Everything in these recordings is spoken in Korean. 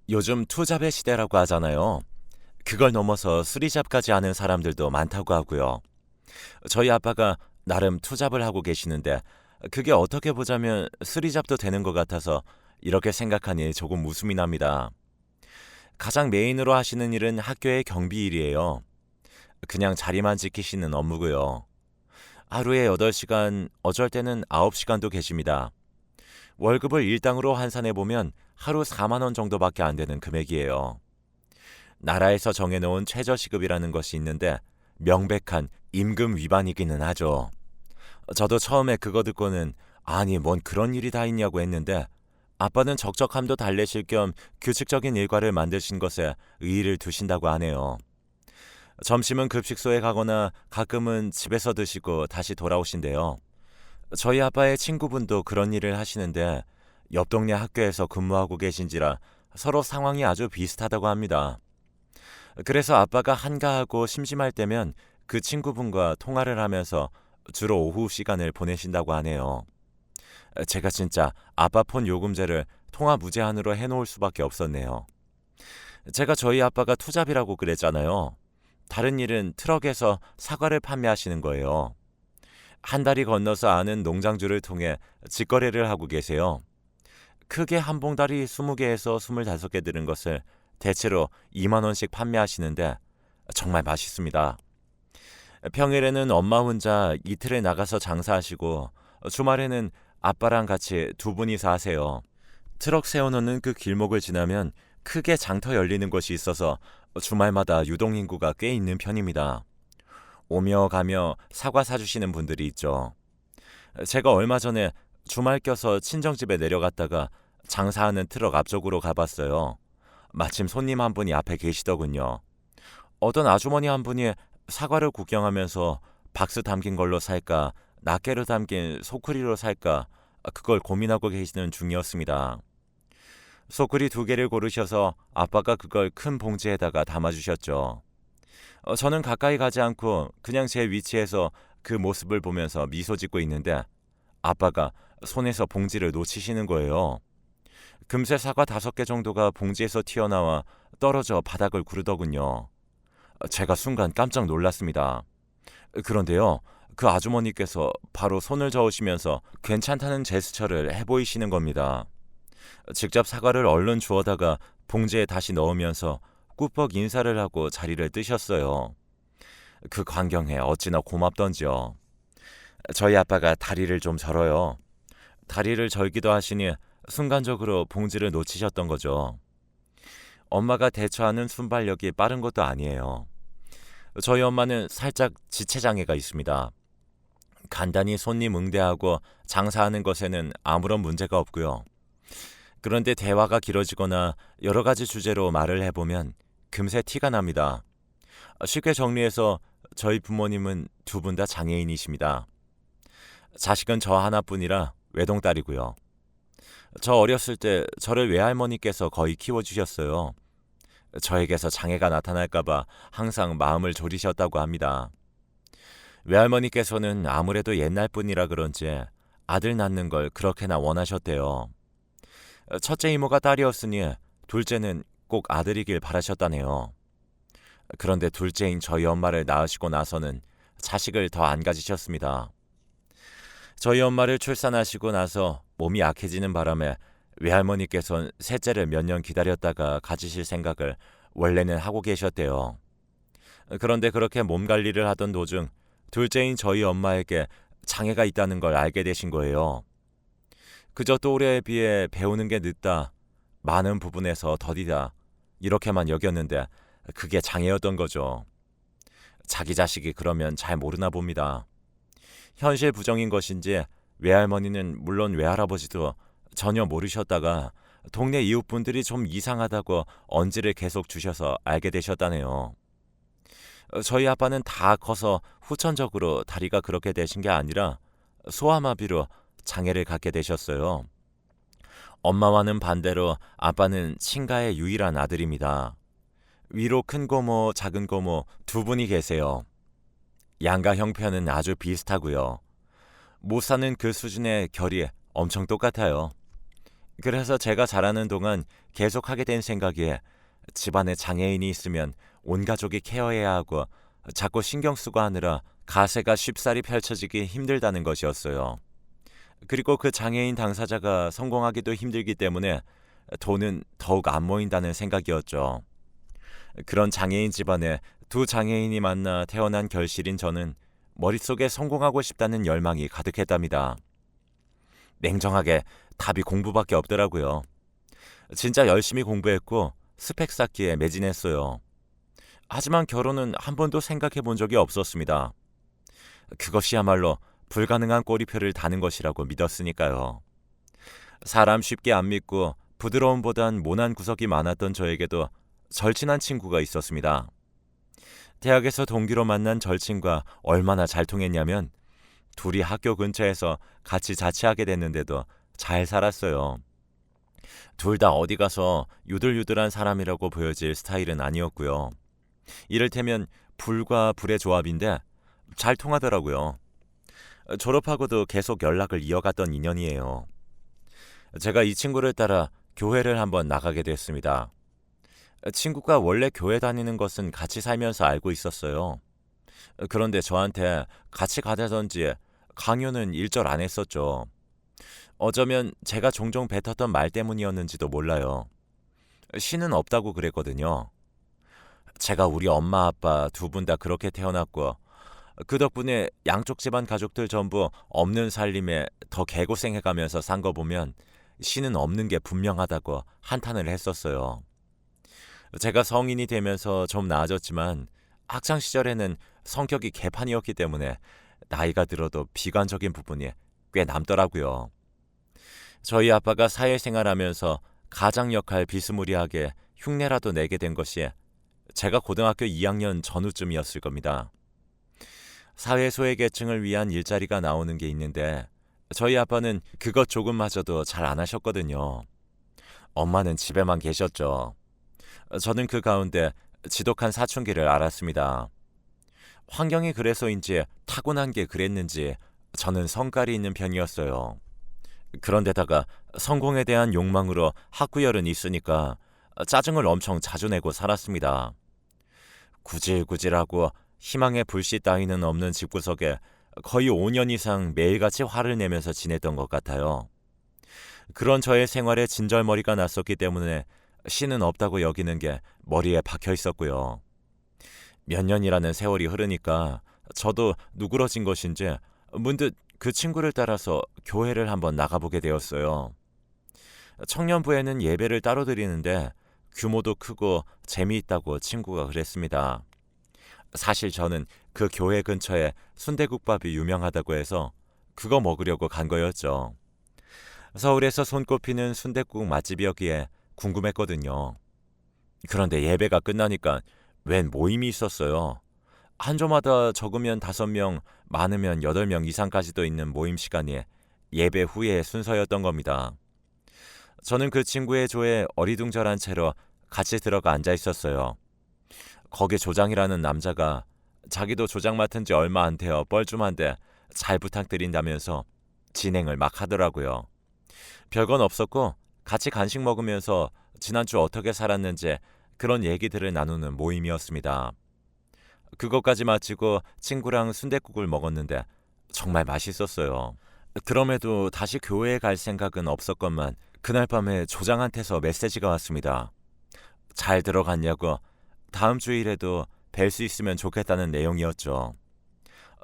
요즘 투잡의 시대라고 하잖아요. 그걸 넘어서 수리잡까지 하는 사람들도 많다고 하고요. 저희 아빠가 나름 투잡을 하고 계시는데 그게 어떻게 보자면 수리잡도 되는 것 같아서 이렇게 생각하니 조금 웃음이 납니다. 가장 메인으로 하시는 일은 학교의 경비 일이에요. 그냥 자리만 지키시는 업무고요. 하루에 8시간, 어쩔 때는 9시간도 계십니다. 월급을 일당으로 환산해보면 하루 4만 원 정도밖에 안 되는 금액이에요. 나라에서 정해놓은 최저시급이라는 것이 있는데 명백한 임금 위반이기는 하죠. 저도 처음에 그거 듣고는 아니 뭔 그런 일이 다 있냐고 했는데 아빠는 적적함도 달래실 겸 규칙적인 일과를 만드신 것에 의의를 두신다고 하네요. 점심은 급식소에 가거나 가끔은 집에서 드시고 다시 돌아오신대요. 저희 아빠의 친구분도 그런 일을 하시는데 옆 동네 학교에서 근무하고 계신지라 서로 상황이 아주 비슷하다고 합니다. 그래서 아빠가 한가하고 심심할 때면 그 친구분과 통화를 하면서 주로 오후 시간을 보내신다고 하네요. 제가 진짜 아빠 폰 요금제를 통화 무제한으로 해놓을 수밖에 없었네요. 제가 저희 아빠가 투잡이라고 그랬잖아요. 다른 일은 트럭에서 사과를 판매하시는 거예요. 한 다리 건너서 아는 농장주를 통해 직거래를 하고 계세요. 크게 한 봉다리 20개에서 25개 들은 것을 대체로 2만 원씩 판매하시는데 정말 맛있습니다. 평일에는 엄마 혼자 이틀에 나가서 장사하시고 주말에는 아빠랑 같이 두 분이서 하세요. 트럭 세워놓는 그 길목을 지나면 크게 장터 열리는 곳이 있어서 주말마다 유동인구가 꽤 있는 편입니다. 오며 가며 사과 사주시는 분들이 있죠. 제가 얼마 전에 주말 껴서 친정집에 내려갔다가 장사하는 트럭 앞쪽으로 가봤어요. 마침 손님 한 분이 앞에 계시더군요. 어떤 아주머니 한 분이 사과를 구경하면서 박스 담긴 걸로 살까, 낱개로 담긴 소쿠리로 살까, 그걸 고민하고 계시는 중이었습니다. 소쿠리 2개를 고르셔서 아빠가 그걸 큰 봉지에다가 담아주셨죠. 저는 가까이 가지 않고 그냥 제 위치에서 그 모습을 보면서 미소 짓고 있는데 아빠가 손에서 봉지를 놓치시는 거예요. 금세 사과 5개 정도가 봉지에서 튀어나와 떨어져 바닥을 구르더군요. 제가 순간 깜짝 놀랐습니다. 그런데요, 그 아주머니께서 바로 손을 저으시면서 괜찮다는 제스처를 해보이시는 겁니다. 직접 사과를 얼른 주워다가 봉지에 다시 넣으면서 꾸벅 인사를 하고 자리를 뜨셨어요. 그 광경에 어찌나 고맙던지요. 저희 아빠가 다리를 좀 절어요. 다리를 절기도 하시니 순간적으로 봉지를 놓치셨던 거죠. 엄마가 대처하는 순발력이 빠른 것도 아니에요. 저희 엄마는 살짝 지체장애가 있습니다. 간단히 손님 응대하고 장사하는 것에는 아무런 문제가 없고요. 그런데 대화가 길어지거나 여러 가지 주제로 말을 해보면 금세 티가 납니다. 쉽게 정리해서 저희 부모님은 두 분 다 장애인이십니다. 자식은 저 하나뿐이라 외동딸이고요. 저 어렸을 때 저를 외할머니께서 거의 키워주셨어요. 저에게서 장애가 나타날까봐 항상 마음을 졸이셨다고 합니다. 외할머니께서는 아무래도 옛날 분이라 그런지 아들 낳는 걸 그렇게나 원하셨대요. 첫째 이모가 딸이었으니 둘째는 꼭 아들이길 바라셨다네요. 그런데 둘째인 저희 엄마를 낳으시고 나서는 자식을 더 안 가지셨습니다. 저희 엄마를 출산하시고 나서 몸이 약해지는 바람에 외할머니께서는 셋째를 몇 년 기다렸다가 가지실 생각을 원래는 하고 계셨대요. 그런데 그렇게 몸 관리를 하던 도중 둘째인 저희 엄마에게 장애가 있다는 걸 알게 되신 거예요. 그저 또래에 비해 배우는 게 늦다, 많은 부분에서 더디다 이렇게만 여겼는데 그게 장애였던 거죠. 자기 자식이 그러면 잘 모르나 봅니다. 현실 부정인 것인지 외할머니는 물론 외할아버지도 전혀 모르셨다가 동네 이웃분들이 좀 이상하다고 언지를 계속 주셔서 알게 되셨다네요. 저희 아빠는 다 커서 후천적으로 다리가 그렇게 되신 게 아니라 소아마비로 장애를 갖게 되셨어요. 엄마와는 반대로 아빠는 친가의 유일한 아들입니다. 위로 큰 고모, 작은 고모 두 분이 계세요. 양가 형편은 아주 비슷하고요. 못 사는 그 수준의 결이 엄청 똑같아요. 그래서 제가 자라는 동안 계속 하게 된 생각이 집안에 장애인이 있으면 온 가족이 케어해야 하고 자꾸 신경 쓰고 하느라 가세가 쉽사리 펼쳐지기 힘들다는 것이었어요. 그리고 그 장애인 당사자가 성공하기도 힘들기 때문에 돈은 더욱 안 모인다는 생각이었죠. 그런 장애인 집안에 두 장애인이 만나 태어난 결실인 저는 머릿속에 성공하고 싶다는 열망이 가득했답니다. 냉정하게 답이 공부밖에 없더라고요. 진짜 열심히 공부했고 스펙 쌓기에 매진했어요. 하지만 결혼은 한 번도 생각해 본 적이 없었습니다. 그것이야말로 불가능한 꼬리표를 다는 것이라고 믿었으니까요. 사람 쉽게 안 믿고 부드러움보단 모난 구석이 많았던 저에게도 절친한 친구가 있었습니다. 대학에서 동기로 만난 절친과 얼마나 잘 통했냐면 둘이 학교 근처에서 같이 자취하게 됐는데도 잘 살았어요. 둘 다 어디 가서 유들유들한 사람이라고 보여질 스타일은 아니었고요. 이를테면 불과 불의 조합인데 잘 통하더라고요. 졸업하고도 계속 연락을 이어갔던 인연이에요. 제가 이 친구를 따라 교회를 한번 나가게 됐습니다. 친구가 원래 교회 다니는 것은 같이 살면서 알고 있었어요. 그런데 저한테 같이 가자던지 강요는 일절 안 했었죠. 어쩌면 제가 종종 뱉었던 말 때문이었는지도 몰라요. 신은 없다고 그랬거든요. 제가 우리 엄마 아빠 두 분 다 그렇게 태어났고 그 덕분에 양쪽 집안 가족들 전부 없는 살림에 더 개고생해가면서 산 거 보면 신은 없는 게 분명하다고 한탄을 했었어요. 제가 성인이 되면서 좀 나아졌지만 학창 시절에는 성격이 개판이었기 때문에 나이가 들어도 비관적인 부분이 꽤 남더라고요. 저희 아빠가 사회생활하면서 가장 역할 비스무리하게 흉내라도 내게 된 것이 제가 고등학교 2학년 전후쯤이었을 겁니다. 사회 소외계층을 위한 일자리가 나오는 게 있는데 저희 아빠는 그것 조금마저도 잘 안 하셨거든요. 엄마는 집에만 계셨죠. 저는 그 가운데 지독한 사춘기를 알았습니다. 환경이 그래서인지 타고난 게 그랬는지 저는 성깔이 있는 편이었어요. 그런데다가 성공에 대한 욕망으로 학구열은 있으니까 짜증을 엄청 자주 내고 살았습니다. 구질구질하고 희망의 불씨 따위는 없는 집구석에 거의 5년 이상 매일같이 화를 내면서 지냈던 것 같아요. 그런 저의 생활에 진절머리가 났었기 때문에 신은 없다고 여기는 게 머리에 박혀 있었고요. 몇 년이라는 세월이 흐르니까 저도 누그러진 것인지 문득 그 친구를 따라서 교회를 한번 나가보게 되었어요. 청년부에는 예배를 따로 드리는데 규모도 크고 재미있다고 친구가 그랬습니다. 사실 저는 그 교회 근처에 순대국밥이 유명하다고 해서 그거 먹으려고 간 거였죠. 서울에서 손꼽히는 순댓국 맛집이었기에 궁금했거든요. 그런데 예배가 끝나니까 웬 모임이 있었어요. 한 조마다 적으면 5명, 많으면 8명 이상까지도 있는 모임 시간이 예배 후의 순서였던 겁니다. 저는 그 친구의 조에 어리둥절한 채로 같이 들어가 앉아 있었어요. 거기 조장이라는 남자가 자기도 조장 맡은 지 얼마 안 되어 뻘쭘한데 잘 부탁드린다면서 진행을 막 하더라고요. 별건 없었고 같이 간식 먹으면서 지난주 어떻게 살았는지 그런 얘기들을 나누는 모임이었습니다. 그것까지 마치고 친구랑 순댓국을 먹었는데 정말 맛있었어요. 그럼에도 다시 교회에 갈 생각은 없었건만 그날 밤에 조장한테서 메시지가 왔습니다. 잘 들어갔냐고 다음 주일에도 뵐 수 있으면 좋겠다는 내용이었죠.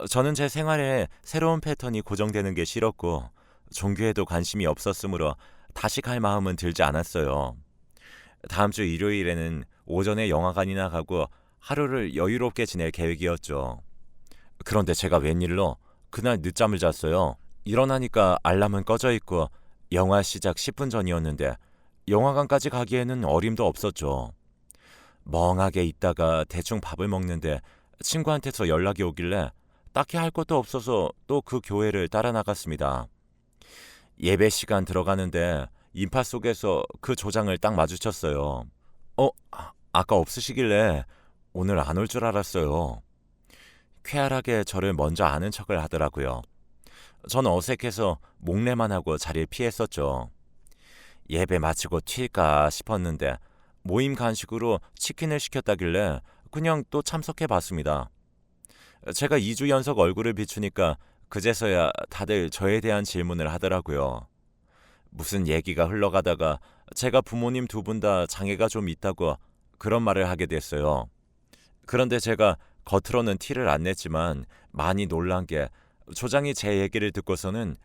저는 제 생활에 새로운 패턴이 고정되는 게 싫었고 종교에도 관심이 없었으므로 다시 갈 마음은 들지 않았어요. 다음 주 일요일에는 오전에 영화관이나 가고 하루를 여유롭게 지낼 계획이었죠. 그런데 제가 웬일로 그날 늦잠을 잤어요. 일어나니까 알람은 꺼져 있고 영화 시작 10분 전이었는데 영화관까지 가기에는 어림도 없었죠. 멍하게 있다가 대충 밥을 먹는데 친구한테서 연락이 오길래 딱히 할 것도 없어서 또 그 교회를 따라 나갔습니다. 예배 시간 들어가는데 인파 속에서 그 조장을 딱 마주쳤어요. 아까 없으시길래 오늘 안 올 줄 알았어요. 쾌활하게 저를 먼저 아는 척을 하더라고요. 전 어색해서 목례만 하고 자리를 피했었죠. 예배 마치고 튈까 싶었는데 모임 간식으로 치킨을 시켰다길래 그냥 또 참석해 봤습니다. 제가 2주 연속 얼굴을 비추니까 그제서야 다들 저에 대한 질문을 하더라고요. 무슨 얘기가 흘러가다가 제가 부모님 두 분 다 장애가 좀 있다고 그런 말을 하게 됐어요. 그런데 제가 겉으로는 티를 안 냈지만 많이 놀란 게 조장이 제 얘기를 듣고서는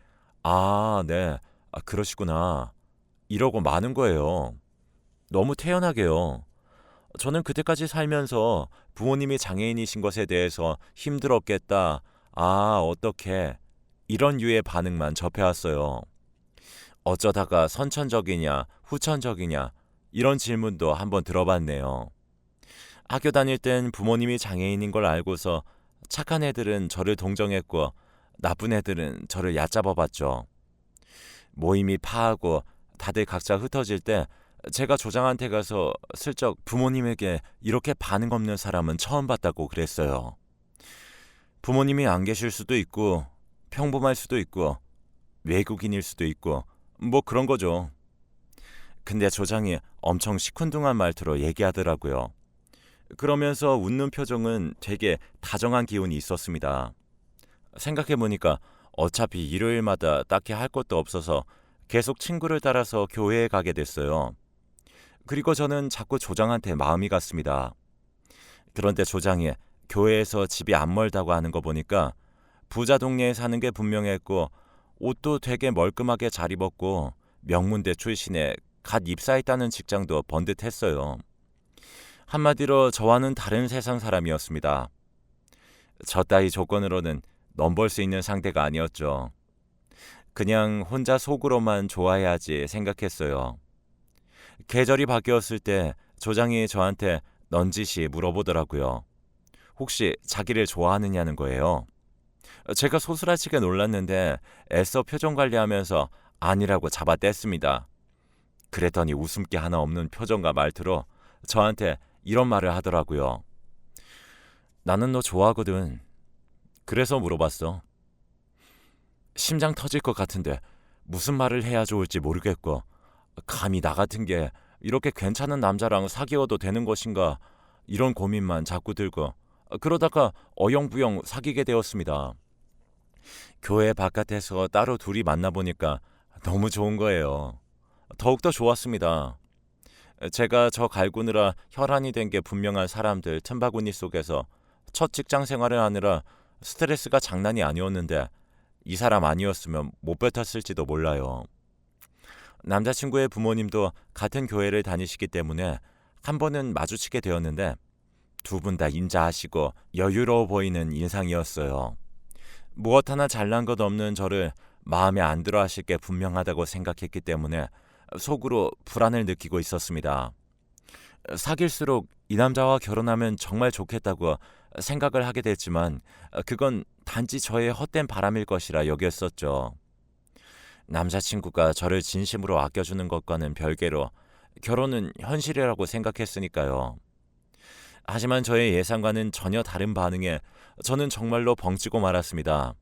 아, 네, 그러시구나 이러고 마는 거예요. 너무 태연하게요. 저는 그때까지 살면서 부모님이 장애인이신 것에 대해서 힘들었겠다. 아, 어떻게 이런 류의 반응만 접해왔어요. 어쩌다가 선천적이냐, 후천적이냐 이런 질문도 한번 들어봤네요. 학교 다닐 땐 부모님이 장애인인 걸 알고서 착한 애들은 저를 동정했고 나쁜 애들은 저를 얕잡아 봤죠. 모임이 파하고 다들 각자 흩어질 때 제가 조장한테 가서 슬쩍 부모님에게 이렇게 반응 없는 사람은 처음 봤다고 그랬어요. 부모님이 안 계실 수도 있고 평범할 수도 있고 외국인일 수도 있고 뭐 그런 거죠. 근데 조장이 엄청 시큰둥한 말투로 얘기하더라고요. 그러면서 웃는 표정은 되게 다정한 기운이 있었습니다. 생각해보니까 어차피 일요일마다 딱히 할 것도 없어서 계속 친구를 따라서 교회에 가게 됐어요. 그리고 저는 자꾸 조장한테 마음이 갔습니다. 그런데 조장이 교회에서 집이 안 멀다고 하는 거 보니까 부자 동네에 사는 게 분명했고 옷도 되게 멀끔하게 잘 입었고 명문대 출신에 갓 입사했다는 직장도 번듯했어요. 한마디로 저와는 다른 세상 사람이었습니다. 저 따위 조건으로는 넘볼 수 있는 상대가 아니었죠. 그냥 혼자 속으로만 좋아해야지 생각했어요. 계절이 바뀌었을 때 조장이 저한테 넌지시 물어보더라고요. 혹시 자기를 좋아하느냐는 거예요. 제가 소스라치게 놀랐는데 애써 표정 관리하면서 아니라고 잡아뗐습니다. 그랬더니 웃음기 하나 없는 표정과 말투로 저한테 이런 말을 하더라고요. 나는 너 좋아하거든. 그래서 물어봤어. 심장 터질 것 같은데 무슨 말을 해야 좋을지 모르겠고 감히 나 같은 게 이렇게 괜찮은 남자랑 사귀어도 되는 것인가 이런 고민만 자꾸 들고 그러다가 어영부영 사귀게 되었습니다. 교회 바깥에서 따로 둘이 만나보니까 너무 좋은 거예요. 더욱더 좋았습니다. 제가 저 갈구느라 혈안이 된 게 분명한 사람들 틈바구니 속에서 첫 직장 생활을 하느라 스트레스가 장난이 아니었는데 이 사람 아니었으면 못 뱉었을지도 몰라요. 남자친구의 부모님도 같은 교회를 다니시기 때문에 한 번은 마주치게 되었는데 두 분 다 인자하시고 여유로워 보이는 인상이었어요. 무엇 하나 잘난 것 없는 저를 마음에 안 들어 하실 게 분명하다고 생각했기 때문에 속으로 불안을 느끼고 있었습니다. 사귈수록 이 남자와 결혼하면 정말 좋겠다고 생각을 하게 됐지만 그건 단지 저의 헛된 바람일 것이라 여겼었죠. 남자친구가 저를 진심으로 아껴주는 것과는 별개로 결혼은 현실이라고 생각했으니까요. 하지만 저의 예상과는 전혀 다른 반응에 저는 정말로 벙찌고 말았습니다.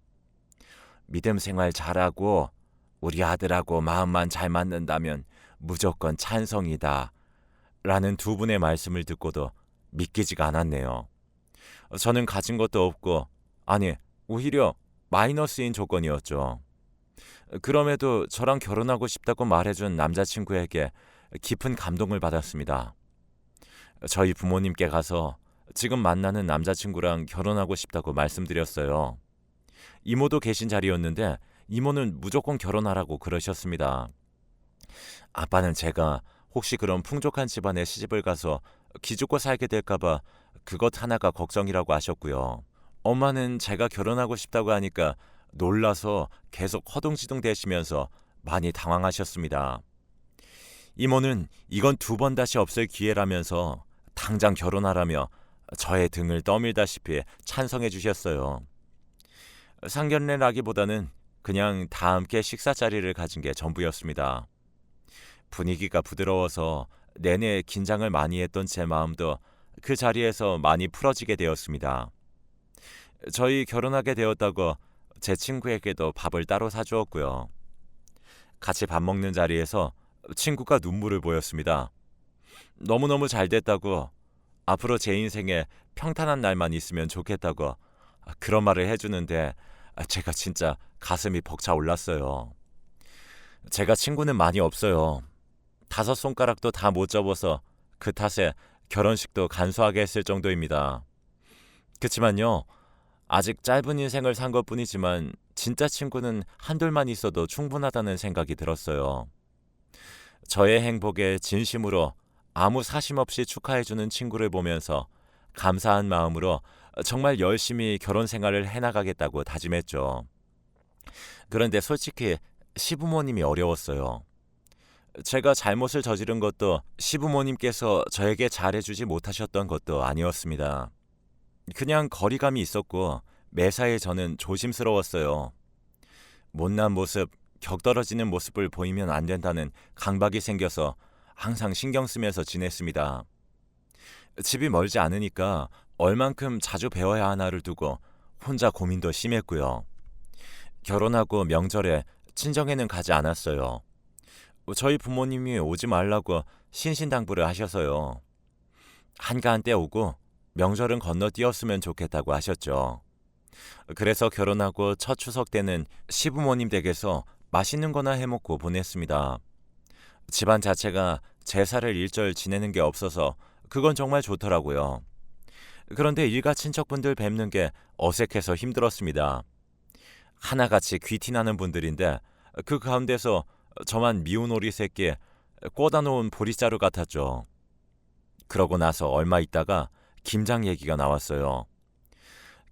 믿음 생활 잘하고 우리 아들하고 마음만 잘 맞는다면 무조건 찬성이다. 라는 두 분의 말씀을 듣고도 믿기지가 않았네요. 저는 가진 것도 없고 아니 오히려 마이너스인 조건이었죠. 그럼에도 저랑 결혼하고 싶다고 말해준 남자친구에게 깊은 감동을 받았습니다. 저희 부모님께 가서 지금 만나는 남자친구랑 결혼하고 싶다고 말씀드렸어요. 이모도 계신 자리였는데 이모는 무조건 결혼하라고 그러셨습니다. 아빠는 제가 혹시 그런 풍족한 집안에 시집을 가서 기죽고 살게 될까봐 그것 하나가 걱정이라고 하셨고요. 엄마는 제가 결혼하고 싶다고 하니까 놀라서 계속 허둥지둥 대시면서 많이 당황하셨습니다. 이모는 이건 두 번 다시 없을 기회라면서 당장 결혼하라며 저의 등을 떠밀다시피 찬성해 주셨어요. 상견례라기보다는 그냥 다 함께 식사 자리를 가진 게 전부였습니다. 분위기가 부드러워서 내내 긴장을 많이 했던 제 마음도 그 자리에서 많이 풀어지게 되었습니다. 저희 결혼하게 되었다고 제 친구에게도 밥을 따로 사주었고요. 같이 밥 먹는 자리에서 친구가 눈물을 보였습니다. 너무너무 잘 됐다고, 앞으로 제 인생에 평탄한 날만 있으면 좋겠다고 그런 말을 해주는데 제가 진짜 가슴이 벅차 올랐어요. 제가 친구는 많이 없어요. 5손가락도 다 못 접어서 그 탓에 결혼식도 간소하게 했을 정도입니다. 그치만요, 아직 짧은 인생을 산 것뿐이지만 진짜 친구는 한둘만 있어도 충분하다는 생각이 들었어요. 저의 행복에 진심으로 아무 사심 없이 축하해주는 친구를 보면서 감사한 마음으로 정말 열심히 결혼 생활을 해나가겠다고 다짐했죠. 그런데 솔직히 시부모님이 어려웠어요. 제가 잘못을 저지른 것도 시부모님께서 저에게 잘해주지 못하셨던 것도 아니었습니다. 그냥 거리감이 있었고 매사에 저는 조심스러웠어요. 못난 모습, 격떨어지는 모습을 보이면 안 된다는 강박이 생겨서 항상 신경 쓰면서 지냈습니다. 집이 멀지 않으니까 얼만큼 자주 배워야 하나를 두고 혼자 고민도 심했고요. 결혼하고 명절에 친정에는 가지 않았어요. 저희 부모님이 오지 말라고 신신당부를 하셔서요. 한가한 때 오고 명절은 건너뛰었으면 좋겠다고 하셨죠. 그래서 결혼하고 첫 추석 때는 시부모님 댁에서 맛있는 거나 해먹고 보냈습니다. 집안 자체가 제사를 일절 지내는 게 없어서 그건 정말 좋더라고요. 그런데 일가 친척분들 뵙는 게 어색해서 힘들었습니다. 하나같이 귀티나는 분들인데 그 가운데서 저만 미운 오리 새끼에 꽂아 놓은 보리자루 같았죠. 그러고 나서 얼마 있다가 김장 얘기가 나왔어요.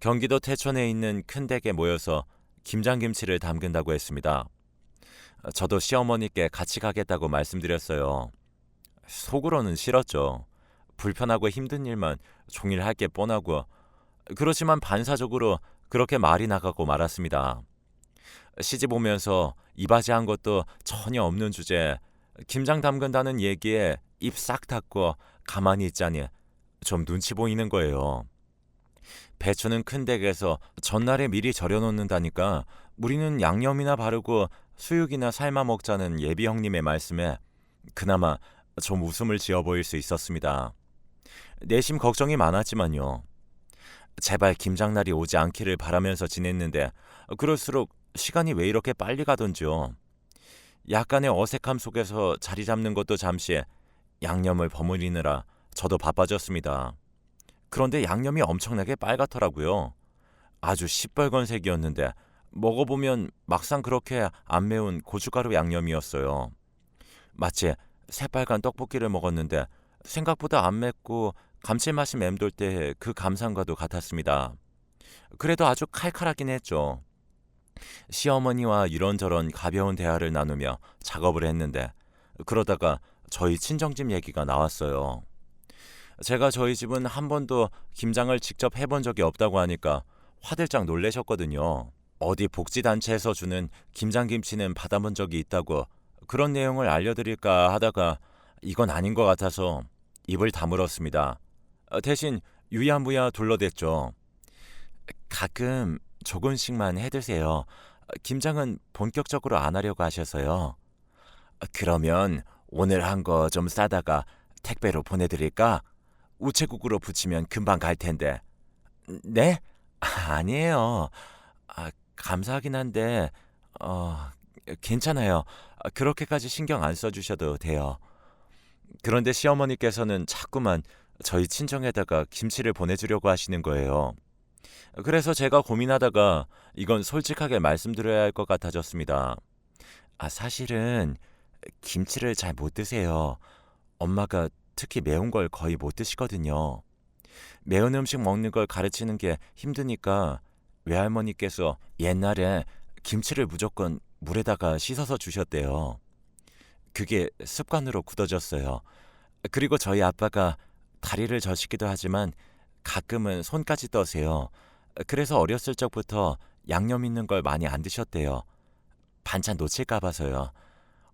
경기도 태촌에 있는 큰 댁에 모여서 김장김치를 담근다고 했습니다. 저도 시어머니께 같이 가겠다고 말씀드렸어요. 속으로는 싫었죠. 불편하고 힘든 일만 종일 할 게 뻔하고, 그렇지만 반사적으로 그렇게 말이 나가고 말았습니다. 시집 오면서 이바지한 것도 전혀 없는 주제에 김장 담근다는 얘기에 입 싹 닫고 가만히 있자니 좀 눈치 보이는 거예요. 배추는 큰 댁에서 전날에 미리 절여놓는다니까 우리는 양념이나 바르고 수육이나 삶아 먹자는 예비 형님의 말씀에 그나마 좀 웃음을 지어 보일 수 있었습니다. 내심 걱정이 많았지만요. 제발 김장날이 오지 않기를 바라면서 지냈는데 그럴수록 시간이 왜 이렇게 빨리 가던지요. 약간의 어색함 속에서 자리 잡는 것도 잠시 양념을 버무리느라 저도 바빠졌습니다. 그런데 양념이 엄청나게 빨갛더라고요. 아주 시뻘건색이었는데 먹어보면 막상 그렇게 안 매운 고춧가루 양념이었어요. 마치 새빨간 떡볶이를 먹었는데 생각보다 안 맵고 감칠맛이 맴돌 때 그 감상과도 같았습니다. 그래도 아주 칼칼하긴 했죠. 시어머니와 이런저런 가벼운 대화를 나누며 작업을 했는데 그러다가 저희 친정집 얘기가 나왔어요. 제가 저희 집은 한 번도 김장을 직접 해본 적이 없다고 하니까 화들짝 놀라셨거든요. 어디 복지단체에서 주는 김장김치는 받아본 적이 있다고 그런 내용을 알려드릴까 하다가 이건 아닌 것 같아서 입을 다물었습니다. 대신 유야무야 둘러댔죠. 가끔 조금씩만 해드세요. 김장은 본격적으로 안 하려고 하셔서요. 그러면 오늘 한 거 좀 싸다가 택배로 보내드릴까? 우체국으로 붙이면 금방 갈 텐데. 네? 아니에요. 감사하긴 한데 괜찮아요. 그렇게까지 신경 안 써주셔도 돼요. 그런데 시어머니께서는 자꾸만 저희 친정에다가 김치를 보내주려고 하시는 거예요. 그래서 제가 고민하다가 이건 솔직하게 말씀드려야 할 것 같아졌습니다. 사실은 김치를 잘 못 드세요. 엄마가 특히 매운 걸 거의 못 드시거든요. 매운 음식 먹는 걸 가르치는 게 힘드니까 외할머니께서 옛날에 김치를 무조건 물에다가 씻어서 주셨대요. 그게 습관으로 굳어졌어요. 그리고 저희 아빠가 다리를 저시기도 하지만 가끔은 손까지 떠세요. 그래서 어렸을 적부터 양념 있는 걸 많이 안 드셨대요. 반찬 놓칠까 봐서요.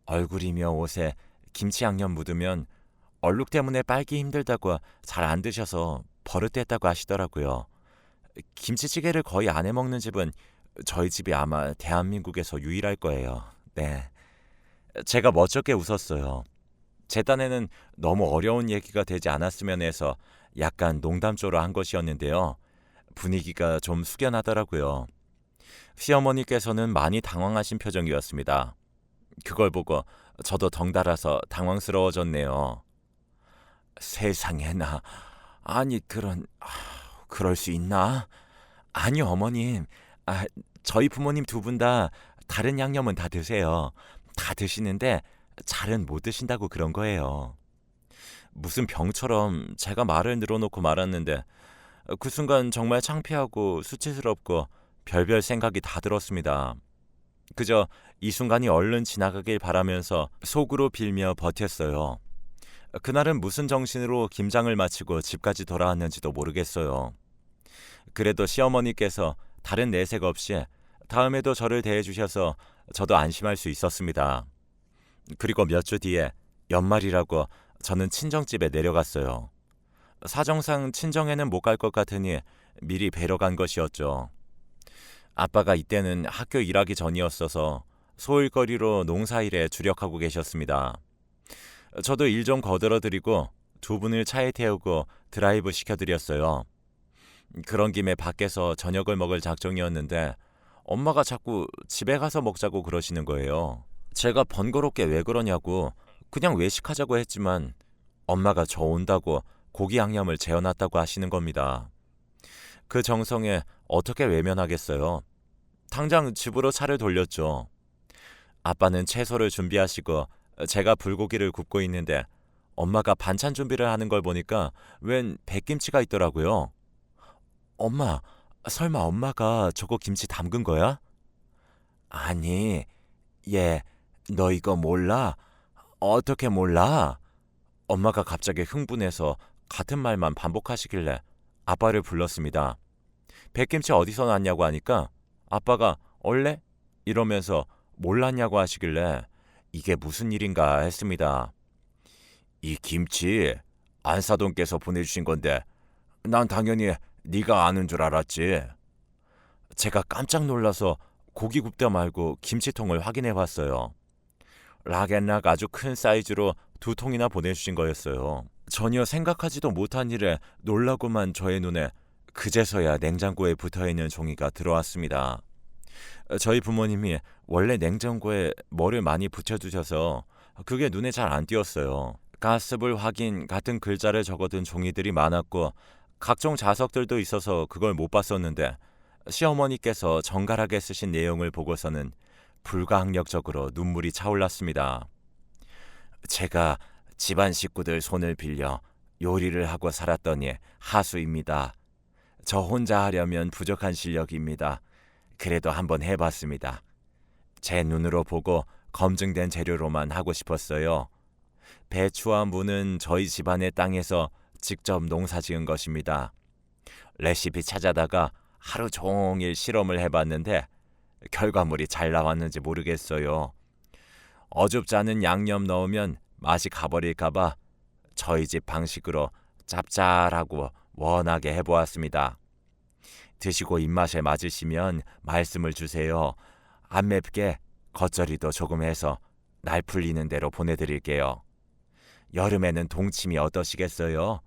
얼굴이며 옷에 김치 양념 묻으면 얼룩 때문에 빨기 힘들다고 잘 안 드셔서 버릇됐다고 하시더라고요. 김치찌개를 거의 안 해먹는 집은 저희 집이 아마 대한민국에서 유일할 거예요. 네. 제가 멋쩍게 웃었어요. 제 딴에는 너무 어려운 얘기가 되지 않았으면 해서 약간 농담조로 한 것이었는데요. 분위기가 좀 숙연하더라고요. 시어머니께서는 많이 당황하신 표정이었습니다. 그걸 보고 저도 덩달아서 당황스러워졌네요. 세상에나, 아니 그럴 수 있나? 아니요, 어머님. 아, 저희 부모님 두 분 다 다른 양념은 다 드세요. 다 드시는데 잘은 못 드신다고 그런 거예요. 무슨 병처럼 제가 말을 늘어놓고 말았는데 그 순간 정말 창피하고 수치스럽고 별별 생각이 다 들었습니다. 그저 이 순간이 얼른 지나가길 바라면서 속으로 빌며 버텼어요. 그날은 무슨 정신으로 김장을 마치고 집까지 돌아왔는지도 모르겠어요. 그래도 시어머니께서 다른 내색 없이 다음에도 저를 대해주셔서 저도 안심할 수 있었습니다. 그리고 몇 주 뒤에 연말이라고 저는 친정집에 내려갔어요. 사정상 친정에는 못 갈 것 같으니 미리 뵈러 간 것이었죠. 아빠가 이때는 학교 일하기 전이었어서 소일거리로 농사일에 주력하고 계셨습니다. 저도 일 좀 거들어드리고 두 분을 차에 태우고 드라이브 시켜드렸어요. 그런 김에 밖에서 저녁을 먹을 작정이었는데 엄마가 자꾸 집에 가서 먹자고 그러시는 거예요. 제가 번거롭게 왜 그러냐고 그냥 외식하자고 했지만 엄마가 저 온다고 고기 양념을 재워놨다고 하시는 겁니다. 그 정성에 어떻게 외면하겠어요. 당장 집으로 차를 돌렸죠. 아빠는 채소를 준비하시고 제가 불고기를 굽고 있는데 엄마가 반찬 준비를 하는 걸 보니까 웬 백김치가 있더라고요. 엄마, 설마 엄마가 저거 김치 담근 거야? 아니, 얘, 너 이거 몰라? 어떻게 몰라? 엄마가 갑자기 흥분해서 같은 말만 반복하시길래 아빠를 불렀습니다. 백김치 어디서 났냐고 하니까 아빠가 얼래? 이러면서 몰랐냐고 하시길래 이게 무슨 일인가 했습니다. 이 김치 안사돈께서 보내주신 건데 난 당연히 네가 아는 줄 알았지. 제가 깜짝 놀라서 고기 굽다 말고 김치통을 확인해 봤어요. 락앤락 아주 큰 사이즈로 두 통이나 보내주신 거였어요. 전혀 생각하지도 못한 일에 놀라고만 저의 눈에 그제서야 냉장고에 붙어있는 종이가 들어왔습니다. 저희 부모님이 원래 냉장고에 뭐를 많이 붙여두셔서 그게 눈에 잘 안 띄었어요. 가스불 확인 같은 글자를 적어둔 종이들이 많았고 각종 자석들도 있어서 그걸 못 봤었는데 시어머니께서 정갈하게 쓰신 내용을 보고서는 불가항력적으로 눈물이 차올랐습니다. 제가 집안 식구들 손을 빌려 요리를 하고 살았더니 하수입니다. 저 혼자 하려면 부족한 실력입니다. 그래도 한번 해봤습니다. 제 눈으로 보고 검증된 재료로만 하고 싶었어요. 배추와 무는 저희 집안의 땅에서 직접 농사 지은 것입니다. 레시피 찾아다가 하루 종일 실험을 해봤는데 결과물이 잘 나왔는지 모르겠어요. 어줍지 않은 양념 넣으면 맛이 가버릴까봐 저희 집 방식으로 짭짤하고 원하게 해보았습니다. 드시고 입맛에 맞으시면 말씀을 주세요. 안 맵게 겉절이도 조금 해서 날 풀리는 대로 보내드릴게요. 여름에는 동치미 어떠시겠어요?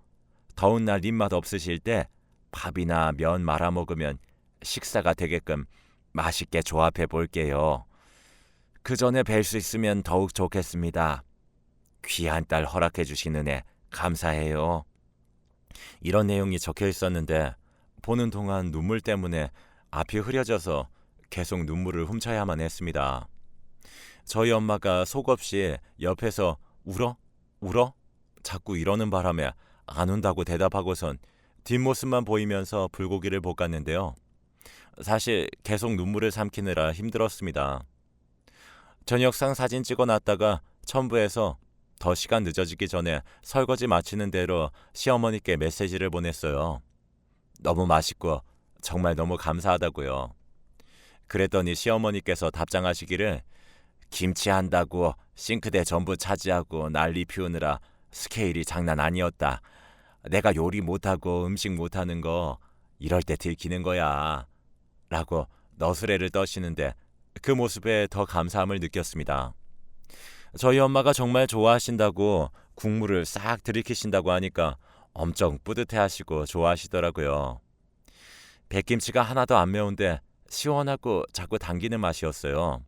더운 날 입맛 없으실 때 밥이나 면 말아 먹으면 식사가 되게끔 맛있게 조합해 볼게요. 그 전에 뵐 수 있으면 더욱 좋겠습니다. 귀한 딸 허락해 주신 은혜 감사해요. 이런 내용이 적혀 있었는데 보는 동안 눈물 때문에 앞이 흐려져서 계속 눈물을 훔쳐야만 했습니다. 저희 엄마가 속없이 옆에서 울어? 울어? 자꾸 이러는 바람에 안 운다고 대답하고선 뒷모습만 보이면서 불고기를 볶았는데요. 사실 계속 눈물을 삼키느라 힘들었습니다. 저녁상 사진 찍어놨다가 첨부해서 더 시간 늦어지기 전에 설거지 마치는 대로 시어머니께 메시지를 보냈어요. 너무 맛있고 정말 너무 감사하다고요. 그랬더니 시어머니께서 답장하시기를 김치 한다고 싱크대 전부 차지하고 난리 피우느라 스케일이 장난 아니었다. 내가 요리 못하고 음식 못하는 거 이럴 때 들키는 거야. 라고 너스레를 떠시는데 그 모습에 더 감사함을 느꼈습니다. 저희 엄마가 정말 좋아하신다고 국물을 싹 들이키신다고 하니까 엄청 뿌듯해하시고 좋아하시더라고요. 백김치가 하나도 안 매운데 시원하고 자꾸 당기는 맛이었어요.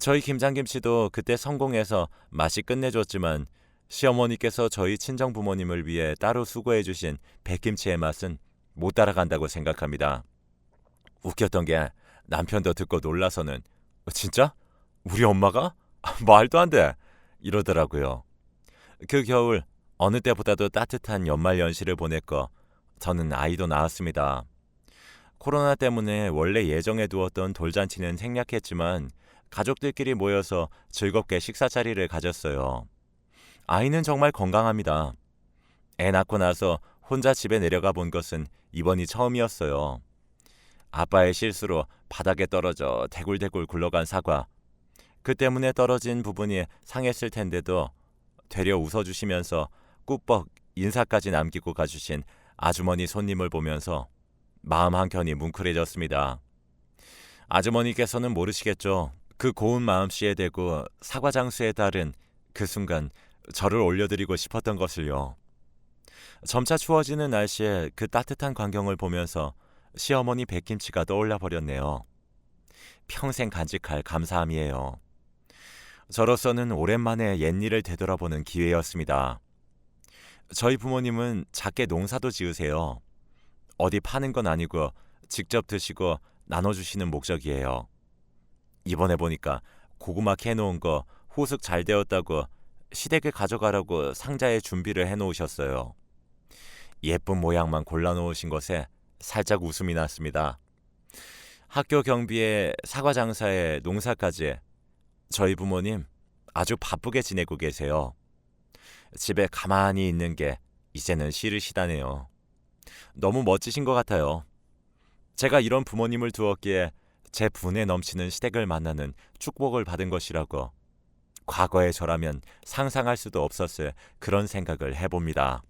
저희 김장김치도 그때 성공해서 맛이 끝내줬지만 시어머니께서 저희 친정 부모님을 위해 따로 수고해 주신 백김치의 맛은 못 따라간다고 생각합니다. 웃겼던 게 남편도 듣고 놀라서는 진짜? 우리 엄마가? 말도 안 돼! 이러더라고요. 그 겨울 어느 때보다도 따뜻한 연말 연시를 보냈고 저는 아이도 낳았습니다. 코로나 때문에 원래 예정해 두었던 돌잔치는 생략했지만 가족들끼리 모여서 즐겁게 식사 자리를 가졌어요. 아이는 정말 건강합니다. 애 낳고 나서 혼자 집에 내려가 본 것은 이번이 처음이었어요. 아빠의 실수로 바닥에 떨어져 대굴대굴 굴러간 사과. 그 때문에 떨어진 부분이 상했을 텐데도 되려 웃어주시면서 꾸벅 인사까지 남기고 가주신 아주머니 손님을 보면서 마음 한켠이 뭉클해졌습니다. 아주머니께서는 모르시겠죠. 그 고운 마음씨에 대고 사과 장수에 따른 그 순간 저를 올려드리고 싶었던 것을요. 점차 추워지는 날씨에 그 따뜻한 광경을 보면서 시어머니 백김치가 떠올라 버렸네요. 평생 간직할 감사함이에요. 저로서는 오랜만에 옛일을 되돌아보는 기회였습니다. 저희 부모님은 작게 농사도 지으세요. 어디 파는 건 아니고 직접 드시고 나눠주시는 목적이에요. 이번에 보니까 고구마 캐놓은 거 호숙 잘 되었다고 시댁에 가져가라고 상자에 준비를 해놓으셨어요. 예쁜 모양만 골라놓으신 것에 살짝 웃음이 났습니다. 학교 경비에 사과 장사에 농사까지 저희 부모님 아주 바쁘게 지내고 계세요. 집에 가만히 있는 게 이제는 싫으시다네요. 너무 멋지신 것 같아요. 제가 이런 부모님을 두었기에 제 분에 넘치는 시댁을 만나는 축복을 받은 것이라고 과거의 저라면 상상할 수도 없었을 그런 생각을 해봅니다.